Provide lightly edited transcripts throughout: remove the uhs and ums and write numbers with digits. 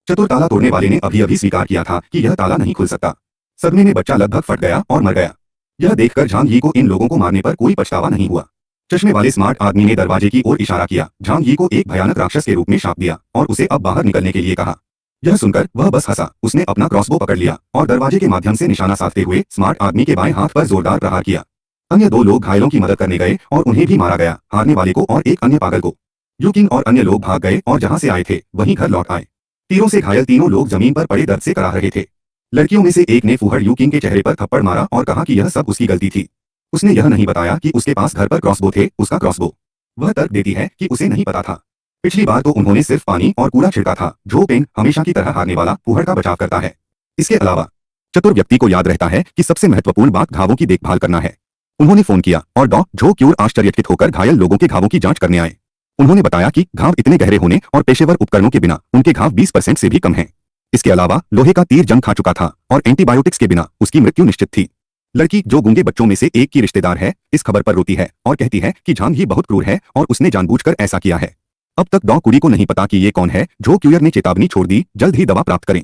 चतुर ताला तोड़ने वाले ने अभी अभी स्वीकार किया था कि यह ताला नहीं खुल सकता। सदमे में बच्चा लगभग फट गया और मर गया। यह देखकर झांग ही को इन लोगों को मारने पर कोई पछतावा नहीं हुआ। चश्मे वाले स्मार्ट आदमी ने दरवाजे की ओर इशारा किया, झांग ही को एक भयानक राक्षस के रूप में शाप दिया और उसे अब बाहर निकलने के लिए कहा। यह सुनकर वह बस हंसा। उसने अपना क्रॉसबो पकड़ लिया और दरवाजे के माध्यम से निशाना साधते हुए स्मार्ट आदमी के बाएं हाथ पर जोरदार प्रहार किया। अन्य दो लोग घायलों की मदद करने गए और उन्हें भी मारा गया, हारने वाले को और एक अन्य पागल को। यू किंग और अन्य लोग भाग गए और जहां से आए थे वहीं घर लौट आए। तीरों से घायल तीनों लोग जमीन पर पड़े दर्द से कराह रहे थे। लड़कियों में से एक ने फूहड़ यू किंग के चेहरे पर थप्पड़ मारा और कहा कि यह सब उसकी गलती थी। उसने यह नहीं बताया कि उसके पास घर पर क्रॉसबो थे, उसका क्रॉसबो। वह तर्क देती है कि उसे नहीं पता था। पिछली बार तो उन्होंने सिर्फ पानी और कूड़ा छिड़का था। झो पेंग हमेशा की तरह हारने वाला फूहड़ का बचाव करता है। इसके अलावा चतुर व्यक्ति को याद रहता है कि सबसे महत्वपूर्ण बात घावों की देखभाल करना है। उन्होंने फोन किया और डॉ झो क्यूर आश्चर्यचकित होकर घायल लोगों के घावों की जांच करने आए। उन्होंने बताया कि घाव इतने गहरे होने और पेशेवर उपकरणों के बिना उनके घाव 20% से भी कम हैं। इसके अलावा लोहे का तीर जंग खा चुका था और एंटीबायोटिक्स के बिना उसकी मृत्यु निश्चित थी। लड़की, जो गूंगे बच्चों में से एक की रिश्तेदार है, इस खबर पर रोती है और कहती है कि झांग ही बहुत क्रूर है और उसने जानबूझकर ऐसा किया है। अब तक डॉ कुड़ी को नहीं पता कि ये कौन है। झो क्यूयर ने चेतावनी छोड़ दी, जल्द ही दवा प्राप्त करें।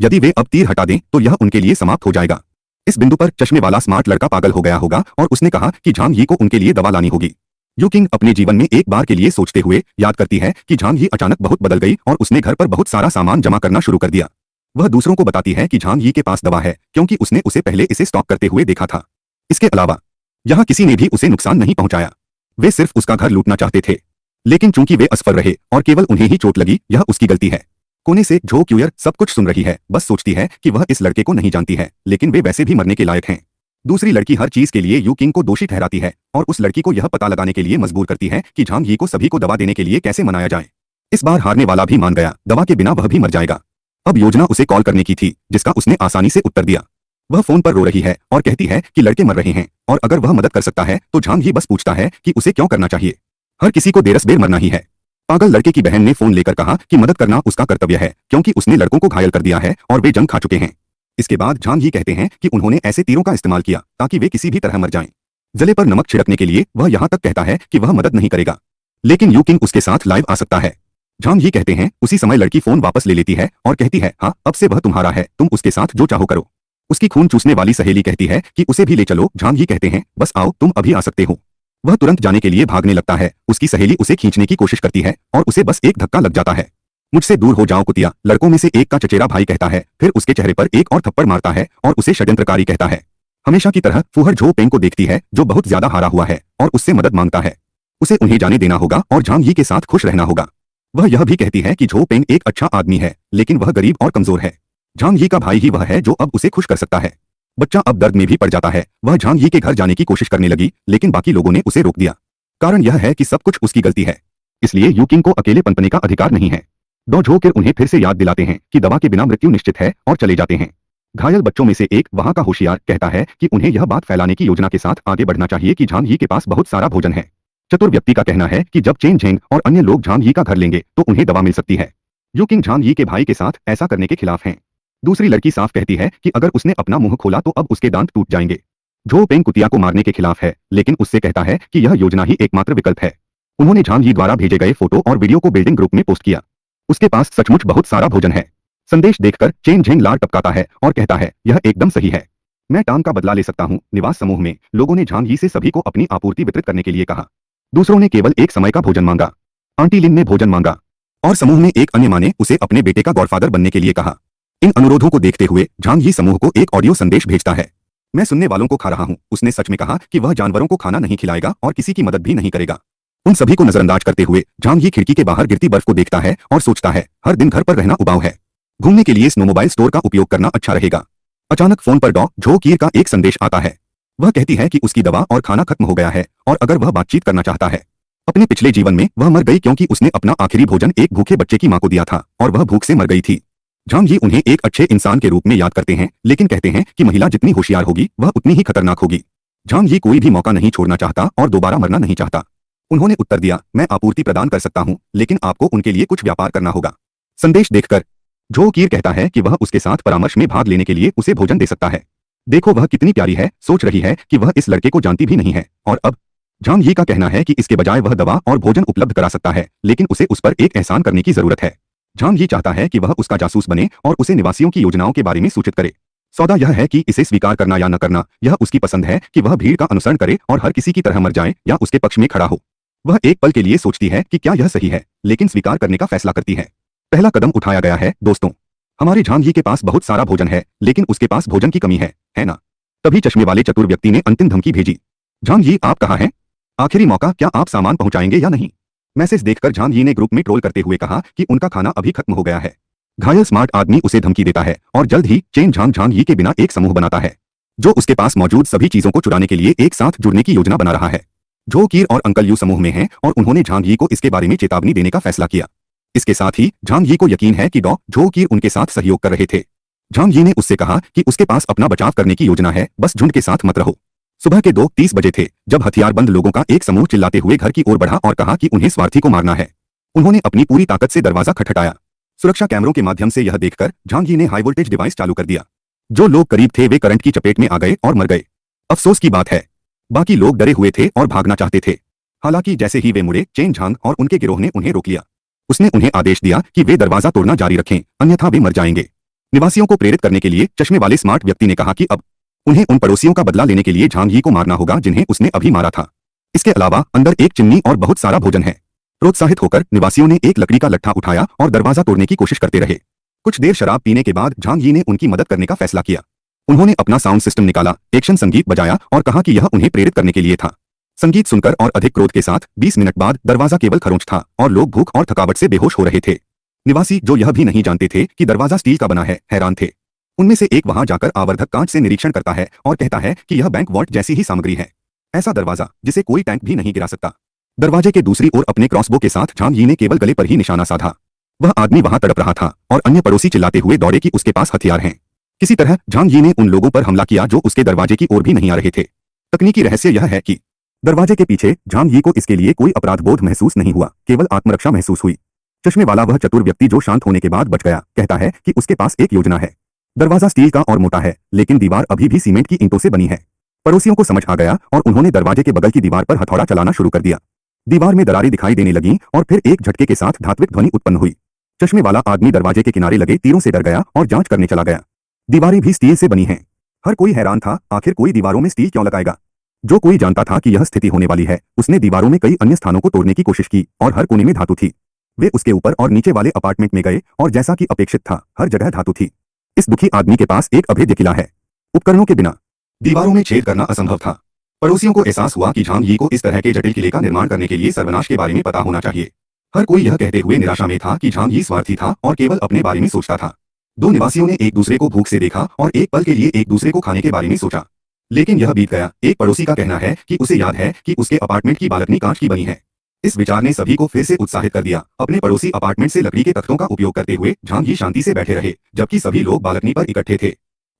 यदि वे अब तीर हटा दें तो यह उनके लिए समाप्त हो जाएगा। इस बिंदु पर चश्मे वाला स्मार्ट लड़का पागल हो गया होगा और उसने कहा कि झांग ही को उनके लिए दवा लानी होगी। यू किंग अपने जीवन में एक बार के लिए सोचते हुए याद करती है कि झांग ही अचानक बहुत बदल गई और उसने घर पर बहुत सारा सामान जमा करना शुरू कर दिया। वह दूसरों को बताती है कि झांग ही के पास दवा है क्योंकि उसने उसे पहले इसे स्टॉक करते हुए देखा था। इसके अलावा यहाँ किसी ने भी उसे नुकसान नहीं पहुंचाया। वे सिर्फ उसका घर लूटना चाहते थे, लेकिन चूंकि वे असफल रहे और केवल उन्हें ही चोट लगी, यह उसकी गलती है। कोने से झो क्यूयर सब कुछ सुन रही है, बस सोचती है कि वह इस लड़के को नहीं जानती है, लेकिन वे वैसे भी मरने के लायक हैं। दूसरी लड़की हर चीज के लिए यू किंग को दोषी ठहराती है और उस लड़की को यह पता लगाने के लिए मजबूर करती है कि झांग ही को सभी को दवा देने के लिए कैसे मनाया जाए। इस बार हारने वाला भी मान गया, दवा के बिना वह भी मर जाएगा। अब योजना उसे कॉल करने की थी, जिसका उसने आसानी से उत्तर दिया। वह फोन पर रो रही है और कहती है कि लड़के मर रहे हैं और अगर वह मदद कर सकता है तो झांग ही बस पूछता है कि उसे क्यों करना चाहिए। हर किसी को देरस बेर मरना ही है। पागल लड़के की बहन ने फोन लेकर कहा कि मदद करना उसका कर्तव्य है क्योंकि उसने लड़कों को घायल कर दिया है और वे जंग खा चुके हैं। इसके बाद झांग ही कहते हैं कि उन्होंने ऐसे तीरों का इस्तेमाल किया ताकि वे किसी भी तरह मर जाएं। जले पर नमक छिड़कने के लिए वह यहाँ तक कहता है कि वह मदद नहीं करेगा, लेकिन यू किंग उसके साथ लाइव आ सकता है। झांग ही कहते हैं। उसी समय लड़की फोन वापस ले लेती है और कहती है, हाँ अब से वह तुम्हारा है, तुम उसके साथ जो चाहो करो। उसकी खून चूसने वाली सहेली कहती है कि उसे भी ले चलो। झांग ही कहते हैं, बस आओ, तुम अभी आ सकते हो। वह तुरंत जाने के लिए भागने लगता है। उसकी सहेली उसे खींचने की कोशिश करती है और उसे बस एक धक्का लग जाता है। मुझसे दूर हो जाओ कुतिया, लड़कों में से एक का चचेरा भाई कहता है। फिर उसके चेहरे पर एक और थप्पड़ मारता है और उसे षड्यंत्रकारी कहता है। हमेशा की तरह फूहड़ झो पेंग को देखती है, जो बहुत ज्यादा हारा हुआ है, और उससे मदद मांगता है। उसे उन्हें जाने देना होगा और झांग ही के साथ खुश रहना होगा। वह यह भी कहती है कि झो पेंग एक अच्छा आदमी है, लेकिन वह गरीब और कमजोर है। झांग ही का भाई ही वह है जो अब उसे खुश कर सकता है। बच्चा अब दर्द में भी पड़ जाता है। वह झांग ही के घर जाने की कोशिश करने लगी, लेकिन बाकी लोगों ने उसे रोक दिया। कारण यह है कि सब कुछ उसकी गलती है, इसलिए यू किंग को अकेले पनपने का अधिकार नहीं है। डॉ झो किर उन्हें फिर से याद दिलाते हैं कि दवा के बिना मृत्यु निश्चित है और चले जाते हैं। घायल बच्चों में से एक, वहां का होशियार, कहता है कि उन्हें यह बात फैलाने की योजना के साथ आगे बढ़ना चाहिए कि झांग ही के पास बहुत सारा भोजन है। चतुर व्यक्ति का कहना है कि जब चेन झेंग और अन्य लोग झांग ही का घर लेंगे तो उन्हें दवा मिल सकती है। यू किंग झांग ही के भाई के साथ ऐसा करने के खिलाफ हैं। दूसरी लड़की साफ कहती है कि अगर उसने अपना मुंह खोला तो अब उसके दांत टूट जाएंगे। झो पेंग कुतिया को मारने के खिलाफ है, लेकिन उससे कहता है कि यह योजना ही एकमात्र विकल्प है। उन्होंने झांग ही द्वारा भेजे गए फोटो और वीडियो को बिल्डिंग ग्रुप में पोस्ट किया। उसके पास सचमुच बहुत सारा भोजन है। संदेश देखकर चेन झेंग लार टपकाता है और कहता है, यह एकदम सही है। मैं टांग का बदला ले सकता हूँ। निवास समूह में लोगों ने झांग ही से सभी को अपनी आपूर्ति वितरित करने के लिए कहा। दूसरों ने केवल एक समय का भोजन मांगा। आंटी लिन ने भोजन मांगा और समूह में एक अन्य मां ने उसे अपने बेटे का गॉडफादर बनने के लिए कहा। इन अनुरोधों को देखते हुए झांग ही समूह को एक ऑडियो संदेश भेजता है। मैं सुनने वालों को खा रहा हूँ। उसने सच में कहा कि वह जानवरों को खाना नहीं खिलाएगा और किसी की मदद भी नहीं करेगा। उन सभी को नजरअंदाज करते हुए झांग ही खिड़की के बाहर गिरती बर्फ को देखता है और सोचता है, हर दिन घर पर रहना उबाऊ है। घूमने के लिए स्नोमोबाइल स्टोर का उपयोग करना अच्छा रहेगा। अचानक फोन पर डॉ झो कीर का एक संदेश आता है। वह कहती है कि उसकी दवा और खाना खत्म हो गया है और अगर वह बातचीत करना चाहता है। अपने पिछले जीवन में वह मर गई क्योंकि उसने अपना आखिरी भोजन एक भूखे बच्चे की मां को दिया था और वह भूख से मर गई थी। झांग ही उन्हें एक अच्छे इंसान के रूप में याद करते हैं, लेकिन कहते हैं कि महिला जितनी होशियार होगी वह उतनी ही खतरनाक होगी। झांग ही कोई भी मौका नहीं छोड़ना चाहता और दोबारा मरना नहीं चाहता। उन्होंने उत्तर दिया, मैं आपूर्ति प्रदान कर सकता हूं, लेकिन आपको उनके लिए कुछ व्यापार करना होगा। संदेश देखकर झो कीर कहता है कि वह उसके साथ परामर्श में भाग लेने के लिए उसे भोजन दे सकता है। देखो वह कितनी प्यारी है। सोच रही है कि वह इस लड़के को जानती भी नहीं है और अब झांग ही का कहना है कि इसके बजाय वह दवा और भोजन उपलब्ध करा सकता है, लेकिन उसे उस पर एक एहसान करने की जरूरत है। झांग ही चाहता है कि वह उसका जासूस बने और उसे निवासियों की योजनाओं के बारे में सूचित करे। सौदा यह है कि इसे स्वीकार करना या न करना, यह उसकी पसंद है कि वह भीड़ का अनुसरण करे और हर किसी की तरह मर जाए या उसके पक्ष में खड़ा हो। वह एक पल के लिए सोचती है कि क्या यह सही है, लेकिन स्वीकार करने का फैसला करती है। पहला कदम उठाया गया है दोस्तों। हमारे झांग ही के पास बहुत सारा भोजन है, लेकिन उसके पास भोजन की कमी है ना? तभी चश्मे वाले चतुर व्यक्ति ने अंतिम धमकी भेजी। झांग ही, आप कहाँ हैं? आखिरी मौका, क्या आप सामान पहुंचाएंगे या नहीं? मैसेज देखकर झांग ही ने ग्रुप में ट्रोल करते हुए कहा कि उनका खाना अभी खत्म हो गया है। घायल स्मार्ट आदमी उसे धमकी देता है और जल्द ही चेन झांग ही के बिना एक समूह बनाता है, जो उसके पास मौजूद सभी चीजों को चुराने के लिए एक साथ जुड़ने की योजना बना रहा है। जो कीर और अंकल यू समूह में हैं और उन्होंने झांग ही को इसके बारे में चेतावनी देने का फैसला किया। इसके साथ ही झांग ही को यकीन है कि झो कीर उनके साथ सहयोग कर रहे थे। झांग ही ने उससे कहा कि उसके पास अपना बचाव करने की योजना है, बस झुंड के साथ मत रहो। सुबह के 2:30 बजे थे जब हथियारबंद लोगों का एक समूह चिल्लाते हुए घर की ओर बढ़ा और कहा कि उन्हें स्वार्थी को मारना है। उन्होंने अपनी पूरी ताकत से दरवाजा खटखटाया। सुरक्षा कैमरों के माध्यम से यह देखकर झांग ही ने हाई वोल्टेज डिवाइस चालू कर दिया। जो लोग करीब थे वे करंट की चपेट में आ गए और मर गए। अफसोस की बात है, बाकी लोग डरे हुए थे और भागना चाहते थे। हालांकि जैसे ही वे मुड़े, चेन झांग और उनके गिरोह ने उन्हें रोक लिया। उसने उन्हें आदेश दिया कि वे दरवाजा तोड़ना जारी रखें, अन्यथा वे मर जाएंगे। निवासियों को प्रेरित करने के लिए चश्मे वाले स्मार्ट व्यक्ति ने कहा कि अब उन्हें उन पड़ोसियों का बदला लेने के लिए झांग ही को मारना होगा जिन्हें उसने अभी मारा था। इसके अलावा अंदर एक चिमनी और बहुत सारा भोजन है। प्रोत्साहित होकर निवासियों ने एक लकड़ी का लट्ठा उठाया और दरवाजा तोड़ने की कोशिश करते रहे। कुछ देर शराब पीने के बाद झांग ही ने उनकी मदद करने का फैसला किया। उन्होंने अपना साउंड सिस्टम निकाला, एक्शन संगीत बजाया और कहा कि यह उन्हें प्रेरित करने के लिए था। संगीत सुनकर और अधिक क्रोध के साथ 20 मिनट बाद दरवाजा केवल खरोंच था और लोग भूख और थकावट से बेहोश हो रहे थे। निवासी, जो यह भी नहीं जानते थे कि दरवाजा स्टील का बना है, हैरान थे। उनमें से एक वहां जाकर आवर्धक कांच से निरीक्षण करता है और कहता है कि यह बैंक वॉल्ट जैसी ही सामग्री है, ऐसा दरवाजा जिसे कोई टैंक भी नहीं गिरा सकता। दरवाजे के दूसरी ओर अपने क्रॉसबो के साथ झांग ही ने केवल गले पर ही निशाना साधा। वह आदमी वहां तड़प रहा था और अन्य पड़ोसी चिल्लाते हुए दौड़े कि उसके पास हथियार हैं। किसी तरह झांग ही ने उन लोगों पर हमला किया जो उसके दरवाजे की ओर भी नहीं आ रहे थे। तकनीकी रहस्य यह है कि दरवाजे के पीछे झांग ही को इसके लिए कोई अपराध बोध महसूस नहीं हुआ, केवल आत्मरक्षा महसूस हुई। चश्मे वाला वह चतुर व्यक्ति जो शांत होने के बाद बच गया, कहता है कि उसके पास एक योजना है। दरवाजा स्टील का और मोटा है, लेकिन दीवार अभी भी सीमेंट की ईंटों से बनी है। पड़ोसियों को समझ आ गया और उन्होंने दरवाजे के बगल की दीवार पर हथौड़ा चलाना शुरू कर दिया। दीवार में दरारें दिखाई देने लगीं और फिर एक झटके के साथ धात्विक ध्वनि उत्पन्न हुई। चश्मे वाला आदमी दरवाजे के किनारे लगे तीरों से डर गया और जांच करने चला गया। दीवारें भी स्टील से बनी हैं। हर कोई हैरान था, आखिर कोई दीवारों में स्टील क्यों लगाएगा? जो कोई जानता था कि यह स्थिति होने वाली है, उसने दीवारों में कई अन्य स्थानों को तोड़ने की कोशिश की और हर कोने में धातु थी। वे उसके ऊपर और नीचे वाले अपार्टमेंट में गए और जैसा कि अपेक्षित था, हर जगह धातु थी। इस दुखी आदमी के पास एक अभेद्य किला है। उपकरणों के बिना दीवारों में छेद करना असंभव था। पड़ोसियों को एहसास हुआ कि झांग ही को इस तरह के जटिल किले का निर्माण करने के लिए सर्वनाश के बारे में पता होना चाहिए। हर कोई यह कहते हुए निराशा में था कि झांग ही स्वार्थी था और केवल अपने बारे में सोचता था। दो निवासियों ने एक दूसरे को भूख से देखा और एक पल के लिए एक दूसरे को खाने के बारे में सोचा, लेकिन यह बीत गया। एक पड़ोसी का कहना है कि उसे याद है कि उसके अपार्टमेंट की बालकनी कांच की बनी है। इस विचार ने सभी को फिर से उत्साहित कर दिया। अपने पड़ोसी अपार्टमेंट से लकड़ी के तख्तों का उपयोग करते हुए झांग ही शांति से बैठे रहे, जबकि सभी लोग बालकनी पर इकट्ठे थे।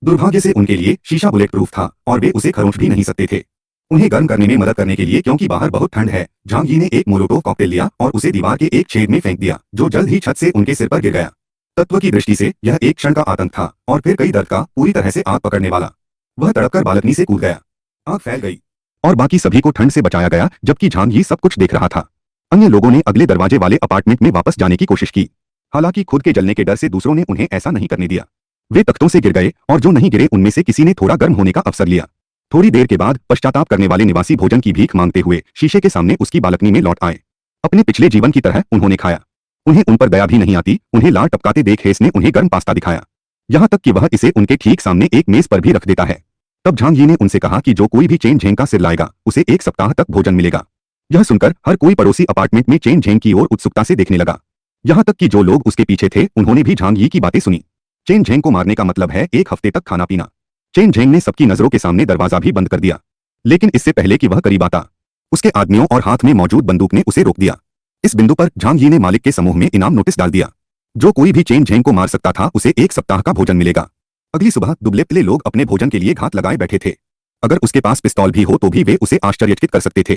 दुर्भाग्य से उनके लिए शीशा बुलेट प्रूफ था और वे उसे खरोंच भी नहीं सकते थे। उन्हें गर्म करने में मदद करने के लिए, क्योंकि बाहर बहुत ठंड है, झांग ही ने एक मोलोटोव कॉकटेल लिया और उसे दीवार के एक छेद में फेंक दिया, जो जल्द ही छत से उनके सिर पर गिर गया। तत्व की दृष्टि से यह एक क्षण का आतंक था और फिर कई दर्द का, पूरी तरह से आग पकड़ने वाला। वह तड़पकर बालकनी से कूद गया। आग फैल गई और बाकी सभी को ठंड से बचाया गया, जबकि झांग ही सब कुछ देख रहा था। अन्य लोगों ने अगले दरवाजे वाले अपार्टमेंट में वापस जाने की कोशिश की, हालांकि खुद के जलने के डर से दूसरों ने उन्हें ऐसा नहीं करने दिया। वे तख्तों से गिर गए और जो नहीं गिरे उनमें से किसी ने थोड़ा गर्म होने का अवसर लिया। थोड़ी देर के बाद पश्चाताप करने वाले निवासी भोजन की भीख मांगते हुए शीशे के सामने उसकी बालकनी में लौट आए। अपने पिछले जीवन की तरह उन्होंने खाया। उन्हें उन पर दया भी नहीं आती। उन्हें लार टपकाते देख हेस ने उन्हें गर्म पास्ता दिखाया, यहाँ तक कि वह इसे उनके ठीक सामने एक मेज पर भी रख देता है। तब झांग ही ने उनसे कहा कि जो कोई भी चेन झेंग का सिर लाएगा उसे 1 सप्ताह तक भोजन मिलेगा। यह सुनकर हर कोई पड़ोसी अपार्टमेंट में चेन झेंग की ओर उत्सुकता से देखने लगा। यहाँ तक कि जो लोग उसके पीछे थे उन्होंने भी झांग ही की बातें सुनी। चेन झेंग को मारने का मतलब है 1 हफ्ते तक खाना पीना। चेन झेंग ने सबकी नजरों के सामने दरवाजा भी बंद कर दिया, लेकिन इससे पहले कि वह करीब आता, उसके आदमियों और हाथ में मौजूद बंदूक ने उसे रोक दिया। इस बिंदु पर झांग ही ने मालिक के समूह में इनाम नोटिस डाल दिया। जो कोई भी चेन झेंग को मार सकता था उसे 1 सप्ताह का भोजन मिलेगा। अगली सुबह दुबले पतले लोग अपने भोजन के लिए घात लगाए बैठे थे। अगर उसके पास पिस्तौल भी हो तो भी वे उसे आश्चर्यचकित कर सकते थे।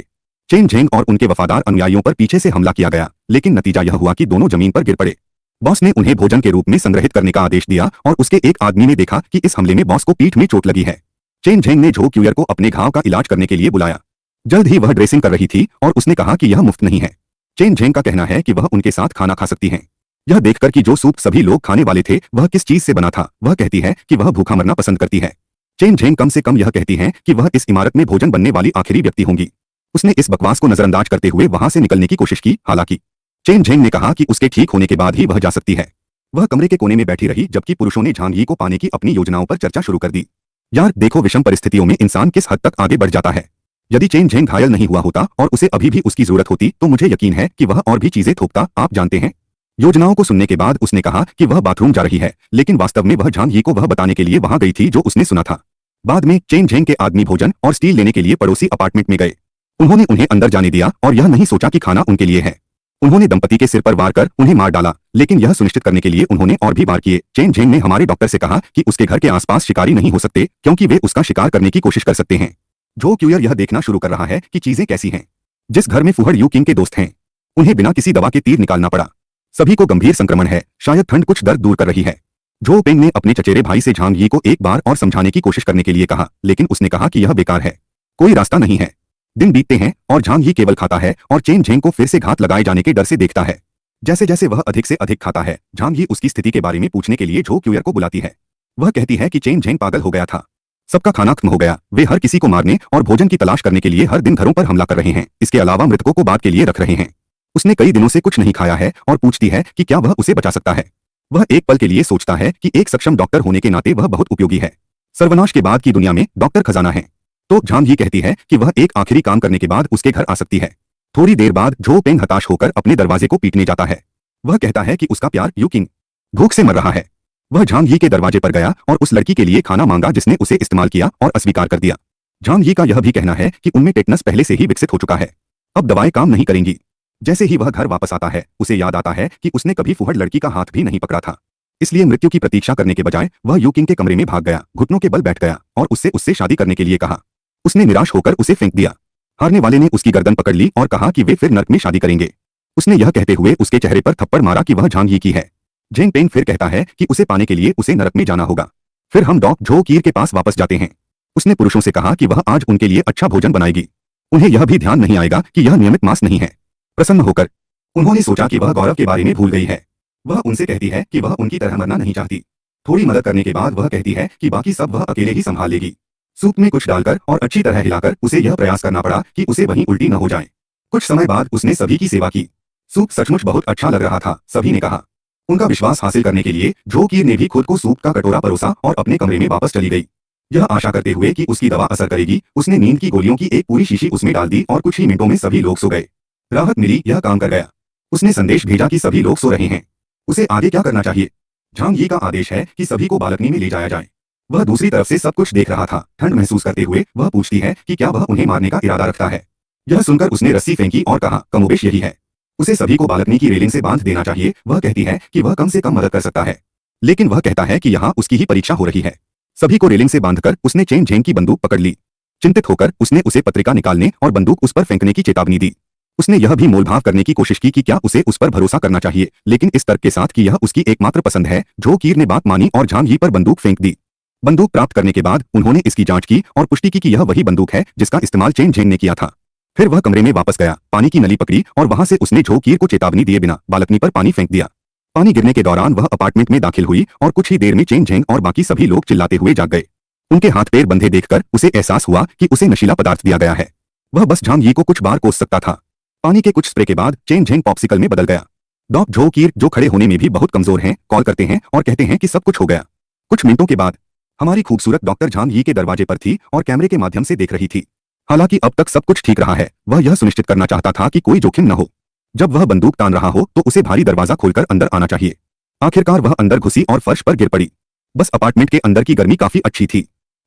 चेन झेंग और उनके वफादार अनुयायियों पर पीछे से हमला किया गया, लेकिन नतीजा यह हुआ कि दोनों जमीन पर गिर पड़े। बॉस ने उन्हें भोजन के रूप में संग्रहित करने का आदेश दिया और उसके एक आदमी ने देखा कि इस हमले में बॉस को पीठ में चोट लगी है। चेन झेंग ने झो क्यूयर को अपने घाव का इलाज करने के लिए बुलाया। जल्द ही वह ड्रेसिंग कर रही थी और उसने कहा कि यह मुफ्त नहीं है। चेन झेंग का कहना है कि वह उनके साथ खाना खा सकती हैं। यह देखकर कि जो सूप सभी लोग खाने वाले थे वह किस चीज से बना था, वह कहती है कि वह भूखा मरना पसंद करती है। चेन झेंग कम से कम यह कहती है कि वह इस इमारत में भोजन बनने वाली आखिरी व्यक्ति होंगी। उसने इस बकवास को नजरअंदाज करते हुए वहां से निकलने की कोशिश की, हालांकि चेन झेंग ने कहा कि उसके ठीक होने के बाद ही वह जा सकती है। वह कमरे के कोने में बैठी रही जबकि पुरुषों ने झांग यी को पाने की अपनी योजनाओं पर चर्चा शुरू कर दी। यार देखो, विषम परिस्थितियों में इंसान किस हद तक आगे बढ़ जाता है। यदि चेन झेंग घायल नहीं हुआ होता और उसे अभी भी उसकी जरूरत होती तो मुझे यकीन है कि वह और भी चीजें थोपता, आप जानते हैं। योजनाओं को सुनने के बाद उसने कहा कि वह बाथरूम जा रही है, लेकिन वास्तव में वह झांग यी को वह बताने के लिए वहां गई थी जो उसने सुना था। बाद में चेन झेंग के आदमी भोजन और स्टील लेने के लिए पड़ोसी अपार्टमेंट में गए। उन्होंने उन्हें अंदर जाने दिया और यह नहीं सोचा कि खाना उनके लिए है। उन्होंने दंपति के सिर पर वार कर उन्हें मार डाला, लेकिन यह सुनिश्चित करने के लिए उन्होंने और भी वार किए। चेन झेंग ने हमारे डॉक्टर से कहा कि उसके घर के आसपास शिकारी नहीं हो सकते क्योंकि वे उसका शिकार करने की कोशिश कर सकते हैं। जो क्यूयर यह देखना शुरू कर रहा है कि चीजें कैसी हैं। जिस घर में फुहड़ यू किंग के दोस्त हैं, उन्हें बिना किसी दवा के तीर निकालना पड़ा। सभी को गंभीर संक्रमण है, शायद ठंड कुछ दर्द दूर कर रही है। जो पेंग ने अपने चचेरे भाई से झांग यी को एक बार और समझाने की कोशिश करने के लिए कहा, लेकिन उसने कहा कि यह बेकार है, कोई रास्ता नहीं है। दिन बीतते हैं और झांग यी केवल खाता है और चेन झेंग को फिर से घात लगाए जाने के डर से देखता है। जैसे जैसे वह अधिक से अधिक खाता है, झांग यी उसकी स्थिति के बारे में पूछने के लिए जो क्यूयर को बुलाती है। वह कहती है कि चेन झेंग पागल हो गया था, सबका खाना खत्म हो गया, वे हर किसी को मारने और भोजन की तलाश करने के लिए हर दिन घरों पर हमला कर रहे हैं, इसके अलावा मृतकों को बाद के लिए रख रहे हैं। उसने कई दिनों से कुछ नहीं खाया है और पूछती है कि क्या वह उसे बचा सकता है। वह एक पल के लिए सोचता है कि एक सक्षम डॉक्टर होने के नाते वह बहुत उपयोगी है। सर्वनाश के बाद की दुनिया में डॉक्टर खजाना है। तो झांग यी कहती है कि वह एक आखिरी काम करने के बाद उसके घर आ सकती है। थोड़ी देर बाद जो पेंग हताश होकर अपने दरवाजे को पीटने जाता है। वह कहता है कि उसका प्यार यू किंग भूख से मर रहा है। वह झांग यी के दरवाजे पर गया और उस लड़की के लिए खाना मांगा जिसने उसे इस्तेमाल किया और अस्वीकार कर दिया। झांग यी का यह भी कहना है कि उनमें टेटनस पहले से ही विकसित हो चुका है, अब दवाएं काम नहीं करेंगी। जैसे ही वह घर वापस आता है, उसे याद आता है कि उसने कभी फुहड़ लड़की का हाथ भी नहीं पकड़ा था। इसलिए मृत्यु की प्रतीक्षा करने के बजाय वह यू किंग के कमरे में भाग गया, घुटनों के बल बैठ गया और उससे शादी करने के लिए कहा। उसने निराश होकर उसे फेंक दिया। हारने वाले ने उसकी गर्दन पकड़ ली और कहा कि वे फिर नर्क में शादी करेंगे। उसने यह कहते हुए उसके चेहरे पर थप्पड़ मारा कि वह झांग यी की है। झेंग पेंग फिर कहता है कि उसे पाने के लिए उसे नरक में जाना होगा। फिर हम डॉक झो कीर के पास वापस जाते हैं। उसने पुरुषों से कहा कि वह आज उनके लिए अच्छा भोजन बनाएगी। उन्हें यह भी ध्यान नहीं आएगा कि यह नियमित मांस नहीं है। प्रसन्न होकर उन्होंने सोचा कि वह गौरव के बारे में भूल गई है। वह उनसे कहती है कि वह उनकी तरह मरना नहीं चाहती। थोड़ी मदद करने के बाद वह कहती है कि बाकी सब वह अकेले ही संभाल लेगी। सूप में कुछ डालकर और अच्छी तरह हिलाकर उसे यह प्रयास करना पड़ा कि उसे वहीं उल्टी न हो जाए। कुछ समय बाद उसने सभी की सेवा की। सूप सचमुच बहुत अच्छा लग रहा था, सभी ने कहा। उनका विश्वास हासिल करने के लिए झो कीर ने भी खुद को सूप का कटोरा परोसा और अपने कमरे में वापस चली गई। यह आशा करते हुए कि उसकी दवा असर करेगी, उसने नींद की गोलियों की एक पूरी शीशी उसमें डाल दी और कुछ ही मिनटों में सभी लोग सो गए। राहत मिली, यह काम कर गया। उसने संदेश भेजा कि सभी लोग सो रहे हैं। उसे आगे क्या करना चाहिए? झांग यी का आदेश है कि सभी को बालकनी में ले जाया जाए। वह दूसरी तरफ से सब कुछ देख रहा था। ठंड महसूस करते हुए वह पूछती है कि क्या वह उन्हें मारने का इरादा रखता है। यह सुनकर उसने रस्सी फेंकी और कहा, कमोबेश यही है। उसे सभी को बालकनी की रेलिंग से बांध देना चाहिए। वह कहती है कि वह कम से कम मदद कर सकता है, लेकिन वह कहता है कि यहाँ उसकी ही परीक्षा हो रही है। सभी को रेलिंग से बांधकर उसने चेन झेंग की बंदूक पकड़ ली। चिंतित होकर उसने उसे पत्रिका निकालने और बंदूक उस पर फेंकने की चेतावनी दी। उसने यह भी मोलभाव करने की कोशिश की कि क्या उसे उस पर भरोसा करना चाहिए, लेकिन इस तर्क के साथ कि यह उसकी एकमात्र पसंद है। झो कीर ने बात मानी और झांग यी पर बंदूक फेंक दी। बंदूक प्राप्त करने के बाद उन्होंने इसकी जांच की और पुष्टि की कि यह वही बंदूक है जिसका इस्तेमाल चेन झेंग ने किया था। फिर वह कमरे में वापस गया, पानी की नली पकड़ी और वहां से उसने झो कीर को चेतावनी दिए बिना बालकनी पर पानी फेंक दिया। पानी गिरने के दौरान वह अपार्टमेंट में दाखिल हुई और कुछ ही देर में चेन झेंग और बाकी सभी लोग चिल्लाते हुए जाग गए। उनके हाथ पैर बंधे देखकर उसे एहसास हुआ कि उसे नशीला पदार्थ दिया गया है। वह बस झांग यी को कुछ बार कोस सकता था। पानी के कुछ स्प्रे के बाद चेन झेंग पॉप्सिकल में बदल गया। डॉक झो कीर, जो खड़े होने में भी बहुत कमजोर हैं, कॉल करते हैं और कहते हैं कि सब कुछ हो गया। कुछ मिनटों के बाद हमारी खूबसूरत डॉक्टर झांग यी के दरवाजे पर थी और कैमरे के माध्यम से देख रही थी। हालांकि अब तक सब कुछ ठीक रहा है, वह यह सुनिश्चित करना चाहता था कि कोई जोखिम न हो। जब वह बंदूक तान रहा हो तो उसे भारी दरवाजा खोलकर अंदर आना चाहिए। आखिरकार वह अंदर घुसी और फर्श पर गिर पड़ी। बस अपार्टमेंट के अंदर की गर्मी काफी अच्छी थी।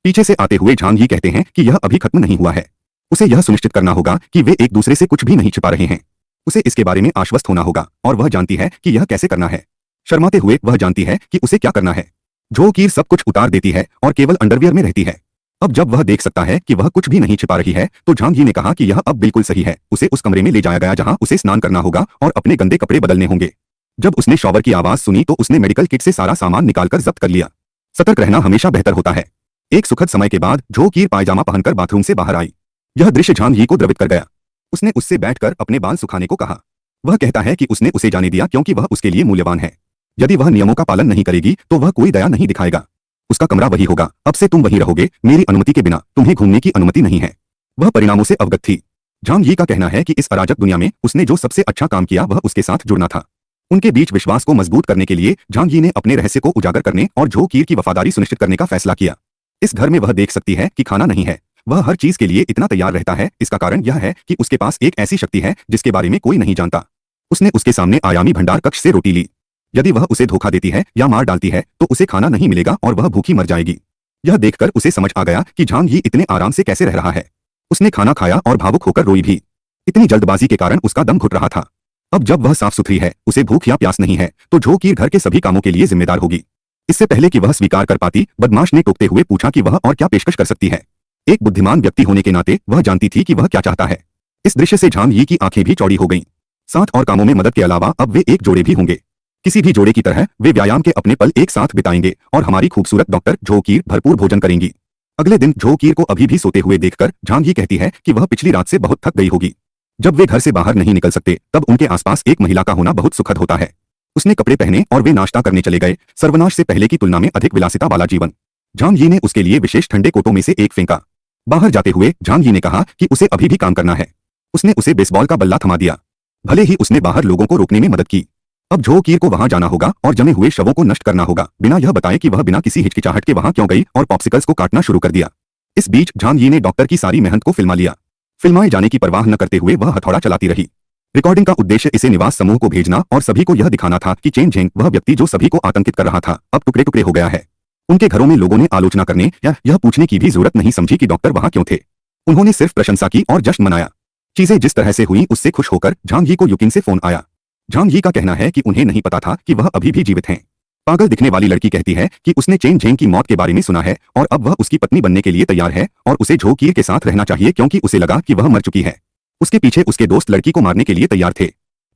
पीछे से आते हुए झांग यी कहते हैं कि यह अभी खत्म नहीं हुआ है। उसे यह सुनिश्चित करना होगा कि वे एक दूसरे से कुछ भी नहीं छिपा रहे हैं। उसे इसके बारे में आश्वस्त होना होगा और वह जानती है कि यह कैसे करना है। शर्माते हुए वह जानती है कि उसे क्या करना है। झो कीर सब कुछ उतार देती है और केवल अंडरवियर में रहती है। अब जब वह देख सकता है कि वह कुछ भी नहीं छिपा रही है तो झांग यी ने कहा कि यह अब बिल्कुल सही है। उसे उस कमरे में ले जाया गया जहां उसे स्नान करना होगा और अपने गंदे कपड़े बदलने होंगे। जब उसने शॉवर की आवाज सुनी तो उसने मेडिकल किट से सारा सामान निकालकर जब्त कर लिया। सतर्क रहना हमेशा बेहतर होता है। एक सुखद समय के बाद झो कीर पायजामा पहनकर बाथरूम से बाहर आई। यह दृश्य झांग यी को द्रवित कर गया। उसने उससे बैठकर अपने बाल सुखाने को कहा। वह कहता है कि उसने उसे जाने दिया क्योंकि वह उसके लिए मूल्यवान है। यदि वह नियमों का पालन नहीं करेगी तो वह कोई दया नहीं दिखाएगा। उसका कमरा वही होगा, अब से तुम वहीं रहोगे, मेरी अनुमति के बिना तुम्हें घूमने की अनुमति नहीं है। वह परिणामों से अवगत थी। झांग यी का कहना है कि इस अराजक दुनिया में उसने जो सबसे अच्छा काम किया वह उसके साथ जुड़ना था। उनके बीच विश्वास को मजबूत करने के लिए झांग यी ने अपने रहस्य को उजागर करने और झो कीर की वफादारी सुनिश्चित करने का फैसला किया। इस घर में वह देख सकती है कि खाना नहीं है, वह हर चीज के लिए इतना तैयार रहता है। इसका कारण यह है कि उसके पास एक ऐसी शक्ति है जिसके बारे में कोई नहीं जानता। उसने उसके सामने आयामी भंडार कक्ष से रोटी ली। यदि वह उसे धोखा देती है या मार डालती है तो उसे खाना नहीं मिलेगा और वह भूखी मर जाएगी। यह देखकर उसे समझ आ गया कि झांग यी इतने आराम से कैसे रह रहा है। उसने खाना खाया और भावुक होकर रोई भी। इतनी जल्दबाजी के कारण उसका दम घुट रहा था। अब जब वह साफ सुथरी है, उसे भूख या प्यास नहीं है, तो झो कीर घर के सभी कामों के लिए जिम्मेदार होगी। इससे पहले कि वह स्वीकार कर पाती, बदमाश ने टोकते हुए पूछा कि वह और क्या पेशकश कर सकती है। एक बुद्धिमान व्यक्ति होने के नाते वह जानती थी कि वह क्या चाहता है। इस दृश्य से झांग यी की आंखें भी चौड़ी हो गईं। साथ और कामों में मदद के अलावा अब वे एक जोड़े भी होंगे। किसी भी जोड़े की तरह वे व्यायाम के अपने पल एक साथ बिताएंगे और हमारी खूबसूरत डॉक्टर झो कीर भरपूर भोजन करेंगी। अगले दिन झो कीर को अभी भी सोते हुए देखकर झांग यी कहती है कि वह पिछली रात से बहुत थक गई होगी। जब वे घर से बाहर नहीं निकल सकते तब उनके आसपास एक महिला का होना बहुत सुखद होता है। उसने कपड़े पहने और वे नाश्ता करने चले गए। सर्वनाश से पहले की तुलना में अधिक विलासिता वाला जीवन। झांग यी ने उसके लिए विशेष ठंडे कोटों में से एक फेंका। बाहर जाते हुए झांग यी ने कहा कि उसे अभी भी काम करना है। उसने उसे बेसबॉल का बल्ला थमा दिया। भले ही उसने बाहर लोगों को रोकने में मदद की, अब झो कीर को वहां जाना होगा और जमे हुए शवों को नष्ट करना होगा, बिना यह बताए कि वह बिना किसी हिचकिचाहट के वहां क्यों गई, और पॉप्सिकल्स को काटना शुरू कर दिया। इस बीच झांग यी ने डॉक्टर की सारी मेहनत को फिल्मा लिया। फिल्माए जाने की परवाह न करते हुए वह हथौड़ा चलाती रही। रिकॉर्डिंग का उद्देश्य इसे निवास समूह को भेजना और सभी को यह दिखाना था कि चेन झेंग, वह व्यक्ति जो सभी को आतंकित कर रहा था, अब टुकड़े टुकड़े हो गया है। उनके घरों में लोगों ने आलोचना करने या यह पूछने की भी जरूरत नहीं समझी कि डॉक्टर वहां क्यों थे। उन्होंने सिर्फ प्रशंसा की और जश्न मनाया। चीजें जिस तरह से हुई उससे खुश होकर झांग यी को युकिन से फोन आया। झांग यी का कहना है कि उन्हें नहीं पता था कि वह अभी भी जीवित हैं। पागल दिखने वाली लड़की कहती है कि उसने चेन झेंग की मौत के बारे में सुना है और अब वह उसकी पत्नी बनने के लिए तैयार है और उसे झो कीर के साथ रहना चाहिए क्योंकि उसे लगा कि वह मर चुकी है। उसके पीछे उसके दोस्त लड़की को मारने के लिए तैयार थे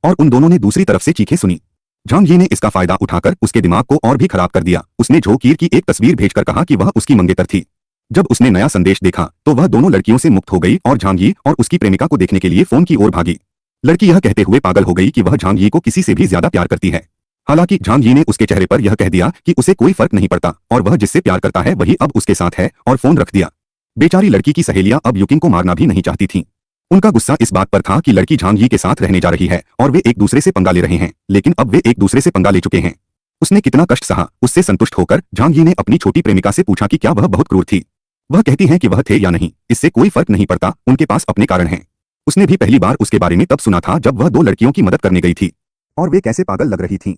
और उन दोनों ने दूसरी तरफ से चीखें सुनी। झांग यी ने इसका फायदा उठाकर उसके दिमाग को और भी खराब कर दिया। उसने झो कीर की एक तस्वीर भेजकर कहा कि वह उसकी मंगेतर थी। जब उसने नया संदेश देखा तो वह दोनों लड़कियों से मुक्त हो गई और झांग यी और उसकी प्रेमिका को देखने के लिए फोन की ओर भागी। लड़की यह कहते हुए पागल हो गई कि वह झांग यी को किसी से भी ज्यादा प्यार करती है। हालांकि झांग यी ने उसके चेहरे पर यह कह दिया कि उसे कोई फर्क नहीं पड़ता और वह जिससे प्यार करता है वही अब उसके साथ है, और फोन रख दिया। बेचारी लड़की की सहेलियां अब युकिन को मारना भी नहीं चाहती थीं। उनका गुस्सा इस बात पर था कि लड़की झांग यी के साथ रहने जा रही है और वे एक दूसरे से पंगा ले रहे हैं, लेकिन अब वे एक दूसरे से पंगा ले चुके हैं। उसने कितना कष्ट सहा, उससे संतुष्ट होकर झांग यी ने अपनी छोटी प्रेमिका से पूछा कि क्या वह बहुत क्रूर थी। वह कहती है कि वह थे या नहीं, इससे कोई फर्क नहीं पड़ता, उनके पास अपने कारण हैं। उसने भी पहली बार उसके बारे में तब सुना था जब वह दो लड़कियों की मदद करने गई थी और वे कैसे पागल लग रही थीं।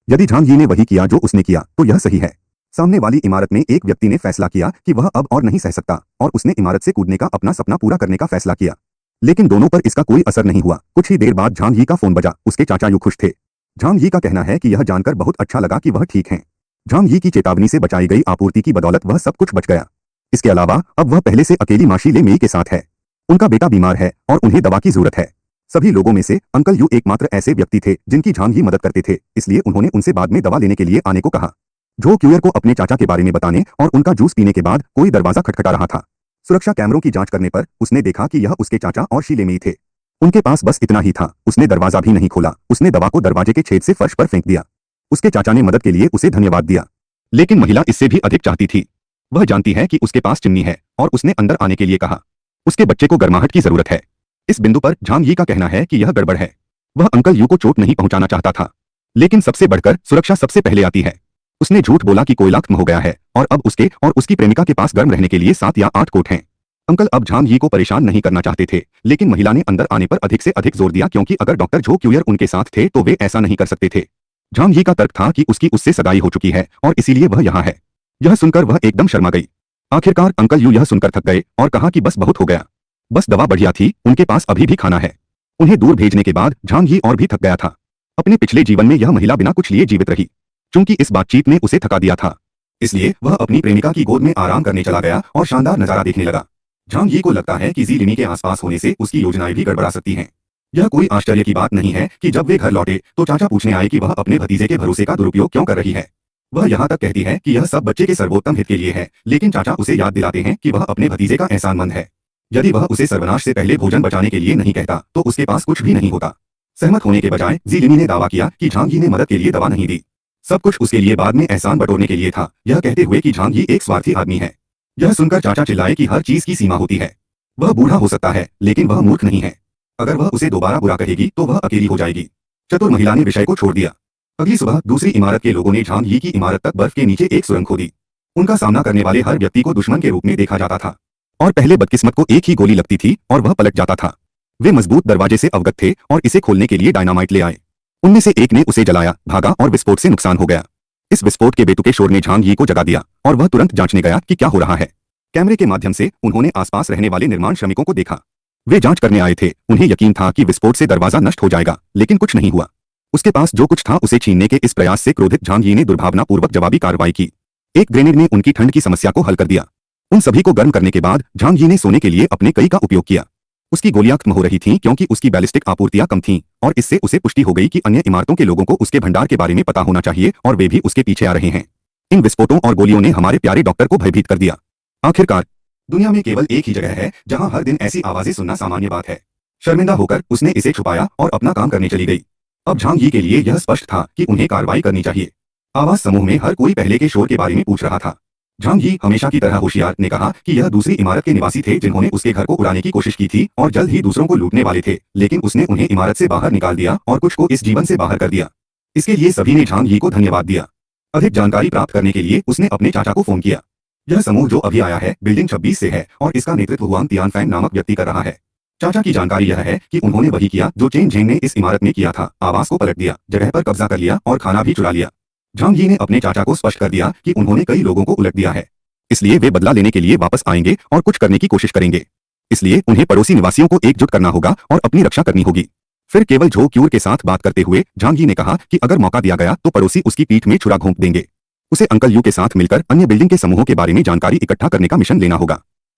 यदि झांग यी ने वही किया जो उसने किया तो यह सही है। सामने वाली इमारत में एक व्यक्ति ने फैसला किया कि वह अब और नहीं सह सकता और उसने इमारत से कूदने का अपना सपना पूरा करने का फैसला किया, लेकिन दोनों पर इसका कोई असर नहीं हुआ। कुछ ही देर बाद झांग यी का फोन बजा। उसके चाचा यू खुश थे। झांग यी का कहना है कि यह जानकर बहुत अच्छा लगा कि वह ठीक हैं। झांग यी की चेतावनी से बचाई गई आपूर्ति की बदौलत वह सब कुछ बच गया। इसके अलावा अब वह पहले से अकेली माशी ले मेई के साथ है। उनका बेटा बीमार है और उन्हें दवा की जरूरत है। सभी लोगों में से अंकल यू एकमात्र ऐसे व्यक्ति थे जिनकी झांग यी मदद करते थे, इसलिए उन्होंने उनसे बाद में दवा लेने के लिए आने को कहा। झो क्यूयर को अपने चाचा के बारे में बताने और उनका जूस पीने के बाद कोई दरवाजा खटखटा रहा था। सुरक्षा कैमरों की जांच करने पर उसने देखा कि यह उसके चाचा और शी लेमेई थे। उनके पास बस इतना ही था। उसने दरवाजा भी नहीं खोला। उसने दवा को दरवाजे के छेद से फर्श पर फेंक दिया। उसके चाचा ने मदद के लिए उसे धन्यवाद दिया, लेकिन महिला इससे भी अधिक चाहती थी। वह जानती है कि उसके पास चिमनी है और उसने अंदर आने के लिए कहा। उसके बच्चे को गर्माहट की जरूरत है। इस बिंदु पर झांग यी का कहना है कि यह गड़बड़ है। वह अंकल यू को चोट नहीं पहुंचाना चाहता था, लेकिन सबसे बढ़कर सुरक्षा सबसे पहले आती है। उसने झूठ बोला कि कोयला खत्म हो गया है और अब उसके और उसकी प्रेमिका के पास गर्म रहने के लिए 7 या 8 कोट हैं। अंकल अब झांग यी को परेशान नहीं करना चाहते थे, लेकिन महिला ने अंदर आने पर अधिक से अधिक जोर दिया क्योंकि अगर डॉक्टर झो क्यूयर उनके साथ थे तो वे ऐसा नहीं कर सकते थे। झांग यी का तर्क था कि उसकी उससे सगाई हो चुकी है और इसीलिए वह यहाँ है। यह सुनकर वह एकदम शर्मा गई। आखिरकार अंकल यू यह सुनकर थक गए और कहा कि बस बहुत हो गया। बस दवा बढ़िया थी, उनके पास अभी भी खाना है। उन्हें दूर भेजने के बाद झांग यी और भी थक गया था। अपने पिछले जीवन में यह महिला बिना कुछ लिए जीवित रही। चूंकि इस बातचीत ने उसे थका दिया था, इसलिए वह अपनी प्रेमिका की गोद में आराम करने चला गया और शानदार नजारा देखने लगा। झांग यी को लगता है कि ज़ी लिमी के आसपास होने से उसकी योजनाएं भी गड़बड़ा सकती हैं। यह कोई आश्चर्य की बात नहीं है कि जब वे घर लौटे तो चाचा पूछने आए कि वह अपने भतीजे के भरोसे का दुरुपयोग क्यों कर रही है। वह यहाँ तक कहती है कि यह सब बच्चे के सर्वोत्तम हित के लिए है, लेकिन चाचा उसे याद दिलाते हैं कि वह अपने भतीजे का एहसानमंद है। यदि वह उसे सर्वनाश से पहले भोजन बचाने के लिए नहीं कहता तो उसके पास कुछ भी नहीं होता। सहमत होने के बजाय जीलिनी ने दावा किया कि झांग ही ने मदद के लिए दवा नहीं दी, सब कुछ उसके लिए बाद में एहसान बटोरने के लिए था, यह कहते हुए कि झांग ही एक स्वार्थी आदमी है। यह सुनकर चाचा चिल्लाए कि हर चीज की सीमा होती है। वह बूढ़ा हो सकता है लेकिन वह मूर्ख नहीं है। अगर वह उसे दोबारा बुरा कहेगी तो वह अकेली हो जाएगी। चतुर महिला ने विषय को छोड़ दिया। अगली सुबह दूसरी इमारत के लोगों ने झांग ही की इमारत तक बर्फ के नीचे एक सुरंग खोदी। उनका सामना करने वाले हर व्यक्ति को दुश्मन के रूप में देखा जाता था और पहले बदकिस्मत को एक ही गोली लगती थी और वह पलट जाता था। वे मजबूत दरवाजे से अवगत थे और इसे खोलने के लिए डायनामाइट ले आए। उनमें से एक ने उसे जलाया, भागा और विस्फोट से नुकसान हो गया। इस विस्फोट के बेतुके शोर ने झांग ही को जगा दिया और वह तुरंत जांचने गया कि क्या हो रहा है। कैमरे के माध्यम से उन्होंने आसपास रहने वाले निर्माण श्रमिकों को देखा। वे जांच करने आए थे, उन्हें यकीन था कि विस्फोट से दरवाजा नष्ट हो जाएगा, लेकिन कुछ नहीं हुआ। उसके पास जो कुछ था उसे छीनने के इस प्रयास से क्रोधित झांग ही ने दुर्भावनापूर्वक जवाबी कार्रवाई की। एक ग्रेनेड ने उनकी ठंड की समस्या को हल कर दिया। उन सभी को गर्म करने के बाद झांग ही ने सोने के लिए अपने कई का उपयोग किया। उसकी गोलियां खत्म हो रही थीं क्योंकि उसकी बैलिस्टिक आपूर्तियां कम थीं और इससे उसे पुष्टि हो गई कि अन्य इमारतों के लोगों को उसके भंडार के बारे में पता होना चाहिए और वे भी उसके पीछे आ रहे हैं। इन विस्फोटों और गोलियों ने हमारे प्यारे डॉक्टर को भयभीत कर दिया। आखिरकार दुनिया में केवल एक ही जगह है जहां हर दिन ऐसी आवाजें सुनना सामान्य बात है। शर्मिंदा होकर उसने इसे छुपाया और अपना काम करने चली गई। अब झांग ही के लिए यह स्पष्ट था कि उन्हें कार्रवाई करनी चाहिए। आवाज समूह में हर कोई पहले के शोर के बारे में पूछ रहा था। झांग ही हमेशा की तरह होशियार ने कहा कि यह दूसरी इमारत के निवासी थे जिन्होंने उसके घर को उड़ाने की कोशिश की थी और जल्द ही दूसरों को लूटने वाले थे, लेकिन उसने उन्हें इमारत से बाहर निकाल दिया और कुछ को इस जीवन से बाहर कर दिया। इसके लिए सभी ने झांग ही को धन्यवाद दिया। अधिक जानकारी प्राप्त करने के लिए उसने अपने चाचा को फोन किया। यह समूह जो अभी आया है बिल्डिंग 26 से है और इसका नेतृत्व हुआंग तियानफैंग नामक व्यक्ति कर रहा है। चाचा की जानकारी यह है कि उन्होंने वही किया जो चेन झेंग ने इस इमारत में किया था, आवास को पलट दिया, जगह पर कब्जा कर लिया और खाना भी चुरा लिया। झांग ही ने अपने चाचा को स्पष्ट कर दिया कि उन्होंने कई लोगों को उलट दिया है, इसलिए वे बदला लेने के लिए वापस आएंगे और कुछ करने की कोशिश करेंगे। इसलिए उन्हें पड़ोसी निवासियों को एकजुट करना होगा और अपनी रक्षा करनी होगी। फिर केवल झो क्यूर के साथ बात करते हुए झांग ही ने कहा कि अगर मौका दिया गया तो पड़ोसी उसकी पीठ में छुरा घोंप देंगे। उसे अंकल यू के साथ मिलकर अन्य बिल्डिंग के समूहों के बारे में जानकारी इकट्ठा करने का मिशन लेना होगा।